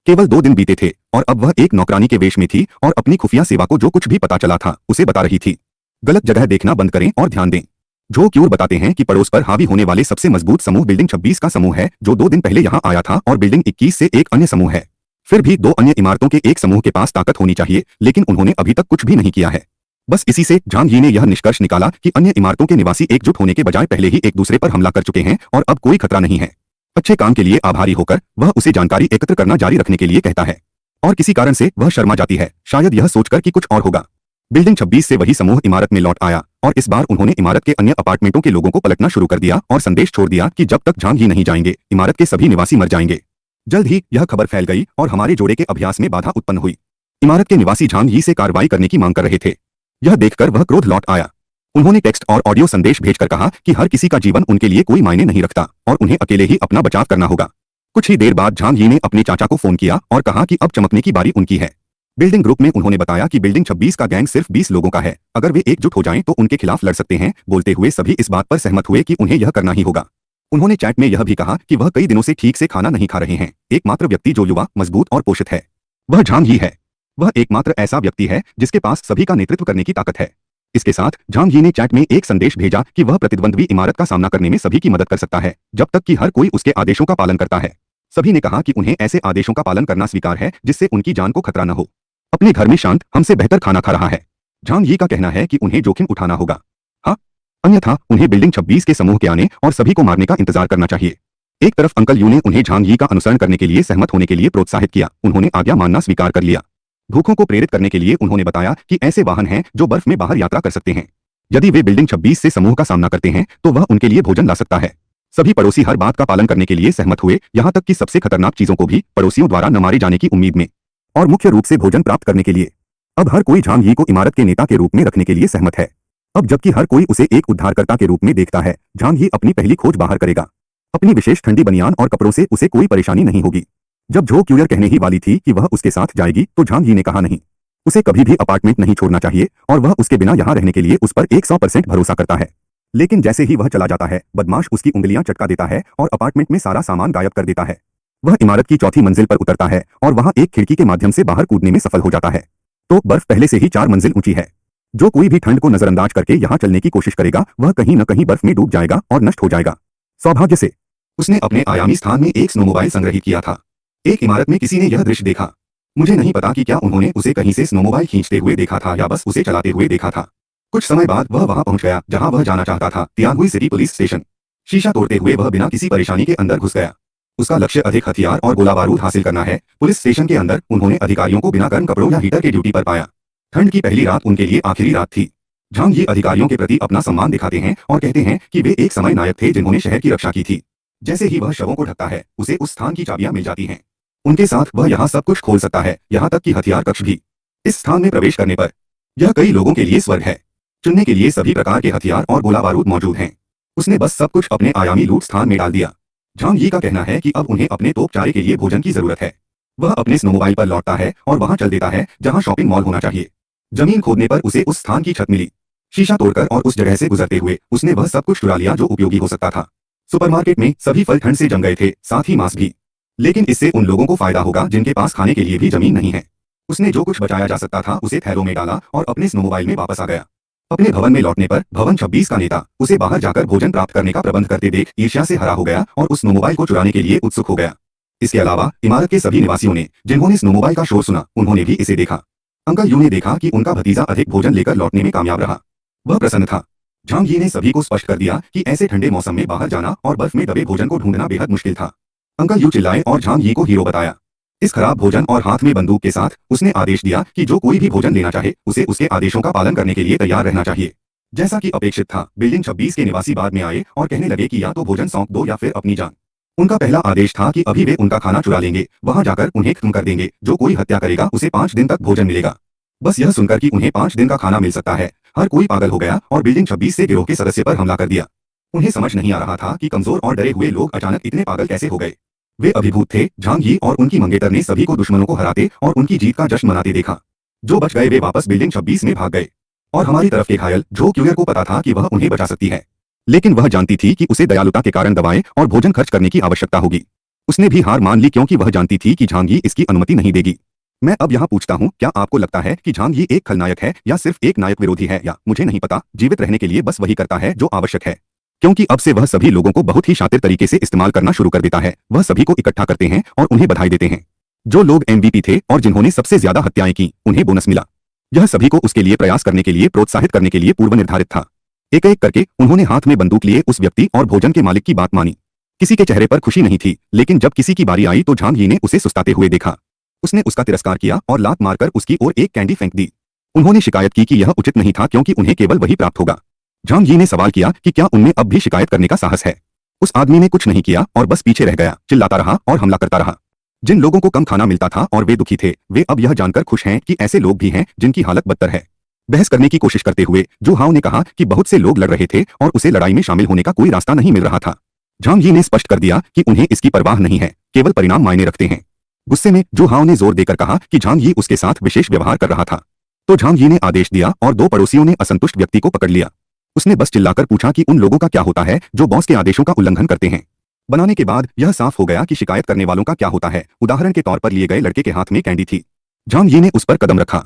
केवल 2 दिन बीते थे और अब वह एक नौकरानी के वेश में थी और अपनी खुफिया सेवा को जो कुछ भी पता चला था उसे बता रही थी। गलत जगह देखना बंद करें और ध्यान दें। झो क्यूर बताते हैं कि पड़ोस पर हावी होने वाले सबसे मजबूत समूह बिल्डिंग 26 का समूह है जो 2 दिन पहले यहां आया था और बिल्डिंग 21 से एक अन्य समूह है। फिर भी 2 अन्य इमारतों के एक समूह के पास ताकत होनी चाहिए, लेकिन उन्होंने अभी तक कुछ भी नहीं किया है। बस इसी से झांग ही ने यह निष्कर्ष निकाला कि अन्य इमारतों के निवासी एकजुट होने के बजाय पहले ही एक दूसरे पर हमला कर चुके हैं और अब कोई खतरा नहीं है। अच्छे काम के लिए आभारी होकर वह उसे जानकारी एकत्र करना जारी रखने के लिए कहता है और किसी कारण से वह शर्मा जाती है, शायद यह सोचकर कि कुछ और होगा। बिल्डिंग 26 से वही समूह इमारत में लौट आया और इस बार उन्होंने इमारत के अन्य अपार्टमेंटों के लोगों को पलटना शुरू कर दिया और संदेश छोड़ दिया कि जब तक झांग ही नहीं जाएंगे इमारत के सभी निवासी मर जाएंगे। जल्द ही यह खबर फैल गई और हमारे जोड़े के अभ्यास में बाधा उत्पन्न हुई। इमारत के निवासी झांग ही से कार्रवाई करने की मांग कर रहे थे। यह देखकर वह क्रोध लौट आया। उन्होंने टेक्स्ट और ऑडियो संदेश भेजकर कहा कि हर किसी का जीवन उनके लिए कोई मायने नहीं रखता और उन्हें अकेले ही अपना बचाव करना होगा। कुछ ही देर बाद झांग ही ने अपने चाचा को फोन किया और कहा कि अब चमकने की बारी उनकी है। बिल्डिंग ग्रुप में उन्होंने बताया कि बिल्डिंग 26 का गैंग सिर्फ 20 लोगों का है, अगर वे एकजुट हो जाएं तो उनके खिलाफ लड़ सकते हैं। बोलते हुए सभी इस बात पर सहमत हुए कि उन्हें यह करना ही होगा। उन्होंने चैट में यह भी कहा कि वह कई दिनों से ठीक से खाना नहीं खा रहे हैं। एकमात्र व्यक्ति जो युवा, मजबूत और पोषित है वह झांग ही है। वह एकमात्र ऐसा व्यक्ति है जिसके पास सभी का नेतृत्व करने की ताकत है। इसके साथ झांग ही ने चैट में एक संदेश भेजा कि वह प्रतिद्वंद्वी इमारत का सामना करने में सभी की मदद कर सकता है जब तक कि हर कोई उसके आदेशों का पालन करता है। सभी ने कहा कि उन्हें ऐसे आदेशों का पालन करना स्वीकार है जिससे उनकी जान को खतरा न हो। अपने घर में शांत हमसे बेहतर खाना खा रहा है। झांग ही का कहना है कि उन्हें जोखिम उठाना होगा, हाँ, अन्यथा उन्हें बिल्डिंग 26 के समूह के आने और सभी को मारने का इंतजार करना चाहिए। एक तरफ अंकल यू ने उन्हें झांग ही का अनुसरण करने के लिए सहमत होने के लिए प्रोत्साहित किया। उन्होंने आज्ञा मानना स्वीकार कर लिया। भूखों को प्रेरित करने के लिए उन्होंने बताया कि ऐसे वाहन हैं जो बर्फ में बाहर यात्रा कर सकते हैं। यदि वे बिल्डिंग 26 से समूह का सामना करते हैं तो वह उनके लिए भोजन ला सकता है। सभी पड़ोसी हर बात का पालन करने के लिए सहमत हुए, यहाँ तक कि सबसे खतरनाक चीजों को भी पड़ोसियों द्वारा न मारे जाने की उम्मीद में, और मुख्य रूप से भोजन प्राप्त करने के लिए। अब हर कोई झांग ही को इमारत के नेता के रूप में रखने के लिए सहमत है। अब जबकि हर कोई उसे एक उद्धारकर्ता के रूप में देखता है, झांग ही अपनी पहली खोज बाहर करेगा। अपनी विशेष ठंडी बनियान और कपड़ों से उसे कोई परेशानी नहीं होगी। जब झो क्यूयर कहने ही वाली थी कि वह उसके साथ जाएगी तो झांग ही ने कहा नहीं, उसे कभी भी अपार्टमेंट नहीं छोड़ना चाहिए और वह उसके बिना यहाँ रहने के लिए उस पर 100% भरोसा करता है। लेकिन जैसे ही वह चला जाता है, बदमाश उसकी उंगलियां चटका देता है और अपार्टमेंट में सारा सामान गायब कर देता है। वह इमारत की चौथी मंजिल पर उतरता है और वहां एक खिड़की के माध्यम से बाहर कूदने में सफल हो जाता है। तो बर्फ पहले से ही 4 मंजिल ऊंची है। जो कोई भी ठंड को नजरअंदाज करके यहाँ चलने की कोशिश करेगा वह कहीं न कहीं बर्फ में डूब जाएगा और नष्ट हो जाएगा। सौभाग्य से उसने अपने आयामी स्थान में एक स्नोमोबाइल संग्रहित किया था। एक इमारत में किसी ने यह दृश्य देखा। मुझे नहीं पता कि क्या उन्होंने उसे कहीं से स्नोमोबाइल खींचते हुए देखा था या बस उसे चलाते हुए देखा था। कुछ समय बाद वह वहां पहुंच गया जहां वह जाना चाहता था, तियानहुई सिटी पुलिस स्टेशन। शीशा तोड़ते हुए वह बिना किसी परेशानी के अंदर घुस गया। उसका लक्ष्य अधिक हथियार और गोला बारूद हासिल करना है। पुलिस स्टेशन के अंदर उन्होंने अधिकारियों को बिना गर्म कपड़ों या हीटर के ड्यूटी पर पाया। ठंड की पहली रात उनके लिए आखिरी रात थी। झांग ये अधिकारियों के प्रति अपना सम्मान दिखाते हैं और कहते हैं कि वे एक समय नायक थे जिन्होंने शहर की रक्षा की थी। जैसे ही वह शवों को ढकता है, उसे उस स्थान की चाबियां मिल जाती हैं। उनके साथ वह यहाँ सब कुछ खोल सकता है, यहाँ तक कि हथियार कक्ष भी। इस स्थान में प्रवेश करने पर यह कई लोगों के लिए स्वर्ग है। चुनने के लिए सभी प्रकार के हथियार और गोला बारूद मौजूद हैं। उसने बस सब कुछ अपने आयामी लूट स्थान में डाल दिया। झांग यी का कहना है कि अब उन्हें अपने तोपचारे के लिए भोजन की जरूरत है। वह अपने स्नोमोबाइल पर लौटता है और वहां चल देता है जहां शॉपिंग मॉल होना चाहिए। जमीन खोदने पर उसे उस स्थान की छत मिली। शीशा तोड़कर और उस जगह से गुजरते हुए उसने वह सब कुछ चुरा लिया जो उपयोगी हो सकता था। सुपरमार्केट में सभी फल ठंड से जम गए थे, साथ ही मांस भी। लेकिन इससे उन लोगों को फायदा होगा जिनके पास खाने के लिए भी जमीन नहीं है। उसने जो कुछ बचाया जा सकता था उसे थैलों में डाला और अपने स्नोमोबाइल में वापस आ गया। अपने भवन में लौटने पर भवन 26 का नेता उसे बाहर जाकर भोजन प्राप्त करने का प्रबंध करते देख ईर्ष्या से हरा हो गया और उस स्नोमोबाइल को चुराने के लिए उत्सुक हो गया। इसके अलावा इमारत के सभी निवासियों ने, जिन्होंने स्नोमोबाइल का शोर सुना, उन्होंने भी इसे देखा। अंकल यू ने देखा कि उनका भतीजा अधिक भोजन लेकर लौटने में कामयाब रहा। वह प्रसन्न था। झांग यी ने सभी को स्पष्ट कर दिया कि ऐसे ठंडे मौसम में बाहर जाना और बर्फ में दबे भोजन को ढूंढना बेहद मुश्किल था। अंकल यू चिल्लाए और झांग यी को हीरो बताया। इस खराब भोजन और हाथ में बंदूक के साथ उसने आदेश दिया कि जो कोई भी भोजन लेना चाहे उसे उसके आदेशों का पालन करने के लिए तैयार रहना चाहिए। जैसा कि अपेक्षित था, बिल्डिंग 26 के निवासी बाद में आए और कहने लगे कि या तो भोजन सौंप दो या फिर अपनी जान। उनका पहला आदेश था कि अभी वे उनका खाना चुरा लेंगे, वहां जाकर उन्हें खत्म कर देंगे। जो कोई हत्या करेगा उसे 5 दिन तक भोजन मिलेगा। बस यह सुनकर कि उन्हें 5 दिन का खाना मिल सकता है, हर कोई पागल हो गया और बिल्डिंग 26 से गिरोह के सदस्य पर हमला कर दिया। उन्हें समझ नहीं आ रहा था कि कमजोर और डरे हुए लोग अचानक इतने पागल कैसे हो गए। वे अभिभूत थे। झांग यी और उनकी मंगेतर ने सभी को दुश्मनों को हराते और उनकी जीत का जश्न मनाते देखा। जो बच गए वे वापस बिल्डिंग 26 में भाग गए। और हमारी तरफ के घायल जो क्यूयर को पता था कि वह उन्हें बचा सकती है, लेकिन वह जानती थी कि उसे दयालुता के कारण दवाएं और भोजन खर्च करने की आवश्यकता होगी। उसने भी हार मान ली क्योंकि वह जानती थी कि झांग यी इसकी अनुमति नहीं देगी। मैं अब यहाँ पूछता हूँ, क्या आपको लगता है कि झांग यी एक खलनायक है या सिर्फ एक नायक विरोधी है? या मुझे नहीं पता, जीवित रहने के लिए बस वही करता है जो आवश्यक है, क्योंकि अब से वह सभी लोगों को बहुत ही शातिर तरीके से इस्तेमाल करना शुरू कर देता है। वह सभी को इकट्ठा करते हैं और उन्हें बधाई देते हैं। जो लोग MVP थे और जिन्होंने सबसे ज्यादा हत्याएं की, उन्हें बोनस मिला। यह सभी को उसके लिए प्रयास करने के लिए प्रोत्साहित करने के लिए पूर्व निर्धारित था। एक एक करके उन्होंने हाथ में बंदूक लिए उस व्यक्ति और भोजन के मालिक की बात मानी। किसी के चेहरे पर खुशी नहीं थी, लेकिन जब किसी की बारी आई तो झांग यी ने उसे सुस्ताते हुए देखा। उसने उसका तिरस्कार किया और लात मारकर उसकी ओर एक कैंडी फेंक दी। उन्होंने शिकायत की कि यह उचित नहीं था क्योंकि उन्हें केवल वही प्राप्त होगा। झांग यी ने सवाल किया कि क्या उनमें अब भी शिकायत करने का साहस है। उस आदमी ने कुछ नहीं किया और बस पीछे रह गया, चिल्लाता रहा और हमला करता रहा। जिन लोगों को कम खाना मिलता था और वे दुखी थे, वे अब यह जानकर खुश हैं कि ऐसे लोग भी हैं जिनकी हालत बदतर है। बहस करने की कोशिश करते हुए जू हाओ ने कहा कि बहुत से लोग लड़ रहे थे और उसे लड़ाई में शामिल होने का कोई रास्ता नहीं मिल रहा था। झांग यी ने स्पष्ट कर दिया कि उन्हें इसकी परवाह नहीं है, केवल परिणाम मायने रखते हैं। गुस्से में जू हाओ ने जोर देकर कहा कि झांग यी उसके साथ विशेष व्यवहार कर रहा था। तो झांग यी ने आदेश दिया और 2 पड़ोसियों ने असंतुष्ट व्यक्ति को पकड़ लिया। उसने बस चिल्लाकर पूछा कि उन लोगों का क्या होता है जो बॉस के आदेशों का उल्लंघन करते हैं। बनाने के बाद यह साफ हो गया कि शिकायत करने वालों का क्या होता है। उदाहरण के तौर पर लिए गए लड़के के हाथ में कैंडी थी। झांग यी ने उस पर कदम रखा,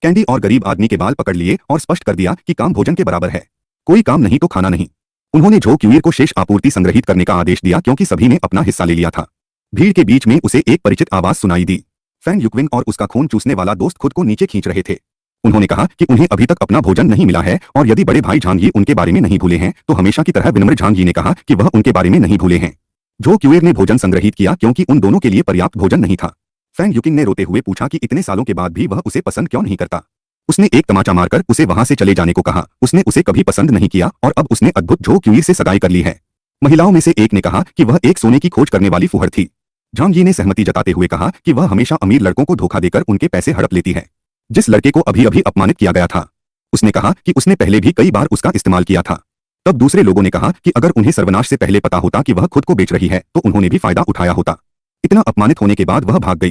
कैंडी और गरीब आदमी के बाल पकड़ लिए और स्पष्ट कर दिया कि काम भोजन के बराबर है, कोई काम नहीं तो खाना नहीं। उन्होंने झो क्यूर को शेष आपूर्ति संग्रहित करने का आदेश दिया क्योंकि सभी ने अपना हिस्सा ले लिया था। भीड़ के बीच में उसे एक परिचित आवाज सुनाई दी। फैंग युक्विंग और उसका खून चूसने वाला दोस्त खुद को नीचे खींच रहे थे। उन्होंने कहा कि उन्हें अभी तक अपना भोजन नहीं मिला है और यदि बड़े भाई झांग यी उनके बारे में नहीं भूले हैं तो हमेशा की तरह विनम्र झांग यी ने कहा कि वह उनके बारे में नहीं भूले हैं। झो क्यूर ने भोजन संग्रहित किया क्योंकि उन दोनों के लिए पर्याप्त भोजन नहीं था। फैंग युकिंग ने रोते हुए पूछा कि इतने सालों के बाद भी वह उसे पसंद क्यों नहीं करता। उसने एक तमाचा मारकर उसे वहां से चले जाने को कहा। उसने उसे कभी पसंद नहीं किया और अब उसने अद्भुत झो क्यूर से सगाई कर ली है। महिलाओं में से एक ने कहा कि वह एक सोने की खोज करने वाली फुहड़ थी। झांग यी ने सहमति जताते हुए कहा कि वह हमेशा अमीर लड़कों को धोखा देकर उनके पैसे हड़प लेती है। जिस लड़के को अभी अभी अपमानित किया गया था, उसने कहा कि उसने पहले भी कई बार उसका इस्तेमाल किया था। तब दूसरे लोगों ने कहा कि अगर उन्हें सर्वनाश से पहले पता होता कि वह खुद को बेच रही है तो उन्होंने भी फायदा उठाया होता। इतना अपमानित होने के बाद वह भाग गई।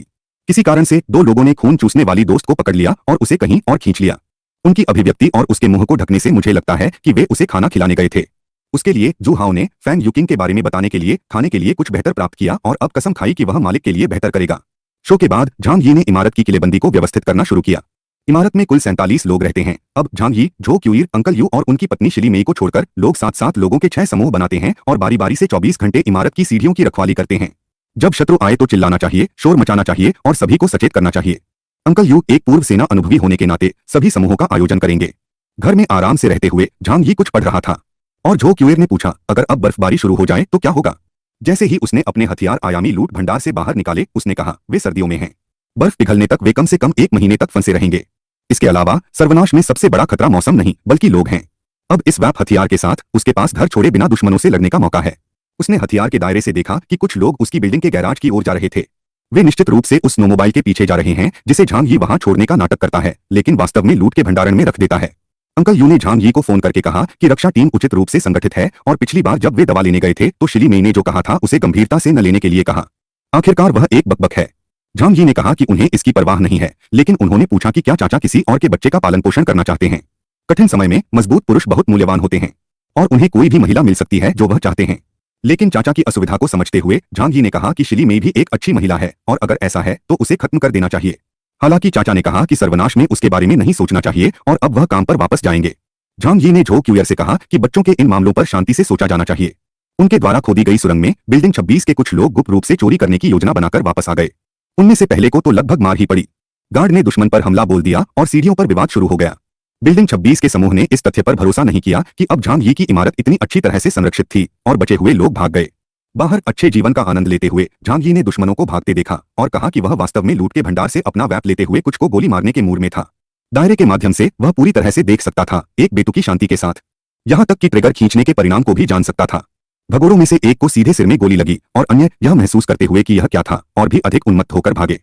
किसी कारण से 2 लोगों ने खून चूसने वाली दोस्त को पकड़ लिया और उसे कहीं और खींच लिया। उनकी अभिव्यक्ति और उसके मुंह को ढकने से मुझे लगता है कि वे उसे खाना खिलाने गए थे। उसके लिए जू हाओ ने फैंग युकिंग के बारे में बताने के लिए खाने के लिए कुछ बेहतर प्राप्त किया और अब कसम खाई कि वह मालिक के लिए बेहतर करेगा। शो के बाद झांग यी ने इमारत की किलेबंदी को व्यवस्थित करना शुरू किया। इमारत में कुल 47 लोग रहते हैं। अब झांग यी, झो क्यूर, अंकल यू और उनकी पत्नी शिली मेई को छोड़कर लोग 7-7 लोगों के 6 समूह बनाते हैं और बारी बारी से 24 घंटे इमारत की सीढ़ियों की रखवाली करते हैं। जब शत्रु आए तो चिल्लाना चाहिए, शोर मचाना चाहिए और सभी को सचेत करना चाहिए। अंकल यू एक पूर्व सेना अनुभवी होने के नाते सभी समूहों का आयोजन करेंगे। घर में आराम से रहते हुए झांग यी कुछ पढ़ रहा था और झो क्यूएर ने पूछा, अगर अब बर्फबारी शुरू हो जाए तो क्या होगा। जैसे ही उसने अपने हथियार आयामी लूट भंडार से बाहर निकाले, उसने कहा, वे सर्दियों में हैं। बर्फ पिघलने तक वे कम से कम 1 महीने तक फंसे रहेंगे। इसके अलावा सर्वनाश में सबसे बड़ा खतरा मौसम नहीं बल्कि लोग हैं। अब इस वैप हथियार के साथ उसके पास घर छोड़े बिना दुश्मनों से लड़ने का मौका है। उसने हथियार के दायरे से देखा कि कुछ लोग उसकी बिल्डिंग के गैराज की ओर जा रहे थे। वे निश्चित रूप से उस स्नोमोबाइल के पीछे जा रहे हैं जिसे झांग यी वहां छोड़ने का नाटक करता है, लेकिन वास्तव में लूट के भंडारण में रख देता है। अंकल यू ने झांग यी को फोन करके कहा कि रक्षा टीम उचित रूप से संगठित है और पिछली बार जब वे दवा लेने गए थे तो शिली मेई ने जो कहा था उसे गंभीरता से न लेने के लिए कहा। आखिरकार वह एक बकबक है। झांग यी ने कहा कि उन्हें इसकी परवाह नहीं है, लेकिन उन्होंने पूछा कि क्या चाचा किसी और के बच्चे का पालन पोषण करना चाहते हैं। कठिन समय में मजबूत पुरुष बहुत मूल्यवान होते हैं और उन्हें कोई भी महिला मिल सकती है जो वह चाहते हैं। लेकिन चाचा की असुविधा को समझते हुए झांग यी ने कहा कि शिली मेई भी एक अच्छी महिला है और अगर ऐसा है तो उसे खत्म कर देना चाहिए। हालांकि चाचा ने कहा कि सर्वनाश में उसके बारे में नहीं सोचना चाहिए और अब वह काम पर वापस जाएंगे। झांग यी ने झो क्यूएर से कहा कि बच्चों के इन मामलों पर शांति से सोचा जाना चाहिए। उनके द्वारा खोदी गई सुरंग में बिल्डिंग 26 के कुछ लोग गुप्त रूप से चोरी करने की योजना बनाकर वापस आ गए। उनमें से पहले को तो लगभग मार ही पड़ी। गार्ड ने दुश्मन पर हमला बोल दिया और सीढ़ियों पर विवाद शुरू हो गया। बिल्डिंग 26 के समूह ने इस तथ्य पर भरोसा नहीं किया कि अब झांग यी की इमारत इतनी अच्छी तरह से संरक्षित थी और बचे हुए लोग भाग गए। बाहर अच्छे जीवन का आनंद लेते हुए झांग यी ने दुश्मनों को भागते देखा और कहा कि वह वास्तव में लूट के भंडार से अपना वैप लेते हुए कुछ को गोली मारने के मूड में था। दायरे के माध्यम से वह पूरी तरह से देख सकता था, एक बेतुकी शांति के साथ, यहां तक कि ट्रिगर खींचने के परिणाम को भी जान सकता था। भगोड़ों में से एक को सीधे सिर में गोली लगी और अन्य यह महसूस करते हुए कि यह क्या था और भी अधिक उन्मत्त होकर भागे।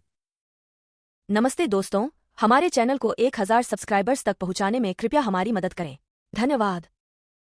नमस्ते दोस्तों, हमारे चैनल को 1000 सब्सक्राइबर्स तक पहुंचाने में कृपया हमारी मदद करें। धन्यवाद।